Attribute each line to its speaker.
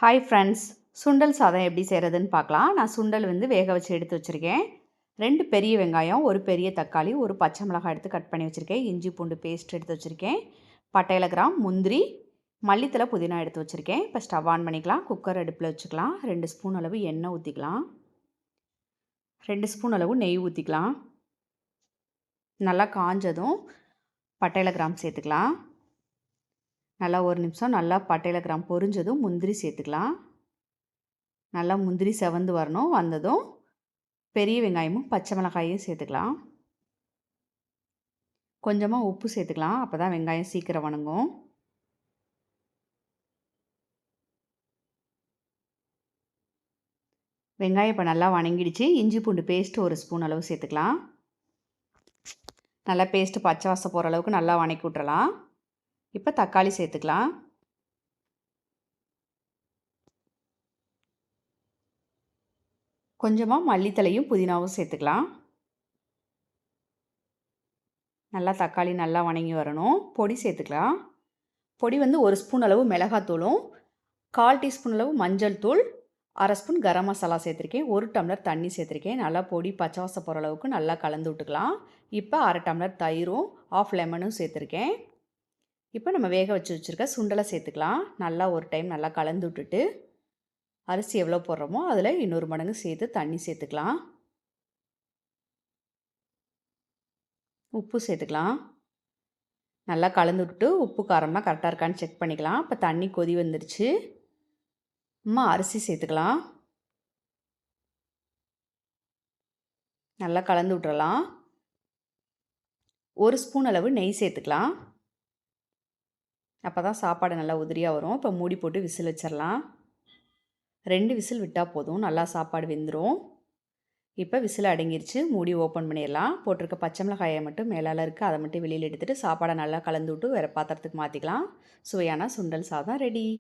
Speaker 1: Hi friends, சுண்டல் சாதம் எப்படி செய்கிறதுன்னு பார்க்கலாம். நான் சுண்டல் வேக வச்சு எடுத்து வச்சுருக்கேன். 2 பெரிய வெங்காயம், ஒரு பெரிய தக்காளி, ஒரு பச்சை மிளகாய் எடுத்து கட் பண்ணி வச்சுருக்கேன். இஞ்சி பூண்டு பேஸ்ட் எடுத்து வச்சுருக்கேன். பட்டை, ஏலக்காய், முந்திரி, மல்லித்தலை, புதினா எடுத்து வச்சுருக்கேன். இப்போ ஸ்டவ் ஆன் பண்ணிக்கலாம். குக்கர் அடுப்பில் வச்சுக்கலாம். 2 ஸ்பூன் அளவு எண்ணெய் ஊற்றிக்கலாம். 2 ஸ்பூன் அளவு நெய் ஊற்றிக்கலாம். நல்லா காஞ்சதும் பட்டை, ஏலக்காய் சேர்த்துக்கலாம். நல்லா ஒரு நிமிஷம் நல்லா பட்டை, கிராம் பொரிஞ்சதும் முந்திரி சேர்த்துக்கலாம். நல்லா முந்திரி செவந்து வரணும். வந்ததும் பெரிய வெங்காயமும் பச்சை மிளகாயும் சேர்த்துக்கலாம். கொஞ்சமாக உப்பு சேர்த்துக்கலாம். அப்போ தான் வெங்காயம் சீக்கிரம் வணங்கும். வெங்காயம் இப்போ நல்லா வணங்கிடுச்சு. இஞ்சி பூண்டு பேஸ்ட்டு ஒரு ஸ்பூன் அளவு சேர்த்துக்கலாம். நல்லா பேஸ்ட்டு பச்சை வாசம் போகிற அளவுக்கு நல்லா வணக்கி விட்றலாம். இப்போ தக்காளி சேர்த்துக்கலாம். கொஞ்சமாக மல்லித்தலையும் புதினாவும் சேர்த்துக்கலாம். நல்லா தக்காளி நல்லா வணங்கி வரணும். பொடி சேர்த்துக்கலாம். பொடி 1 ஸ்பூன் அளவு மிளகாத்தூளும் 1/4 டீஸ்பூன் அளவு மஞ்சள் தூள், 1/2 ஸ்பூன் கரம் மசாலா சேர்த்துருக்கேன். 1 டம்ளர் தண்ணி சேர்த்துருக்கேன். நல்லா பொடி பச்சை வாசம் போகிற அளவுக்கு நல்லா கலந்து விட்டுக்கலாம். இப்போ 1/2 டம்ளர் தயிரும் 1/2 லெமனும் சேர்த்துருக்கேன். இப்போ நம்ம வேக வச்சுருக்க சுண்டலை சேர்த்துக்கலாம். நல்லா ஒரு டைம் நல்லா கலந்து விட்டுட்டு அரிசி எவ்வளோ போடுறோமோ அதில் இன்னொரு மடங்கு சேர்த்து தண்ணி சேர்த்துக்கலாம். உப்பு சேர்த்துக்கலாம். நல்லா கலந்து விட்டு உப்பு காரம்லாம் கரெக்டாக இருக்கான்னு செக் பண்ணிக்கலாம். இப்போ தண்ணி கொதி வந்துடுச்சு. அரிசி சேர்த்துக்கலாம். நல்லா கலந்து விட்டுறலாம். 1 ஸ்பூன் அளவு நெய் சேர்த்துக்கலாம். அப்போ தான் சாப்பாடு நல்லா உதிரியாக வரும். இப்போ மூடி போட்டு விசில் வச்சிடலாம். 2 விசில் விட்டால் போதும். நல்லா சாப்பாடு வெந்துடும். இப்போ விசில் அடங்கிருச்சு. மூடி ஓப்பன் பண்ணிடலாம். போட்டிருக்க பச்சை மிளகாயை மட்டும் மேலால் இருக்குது, அதை மட்டும் வெளியில் எடுத்துகிட்டு சாப்பாடை நல்லா கலந்து விட்டு வேறு பாத்திரத்துக்கு மாற்றிக்கலாம். சுவையான சுண்டல் சாதம் ரெடி.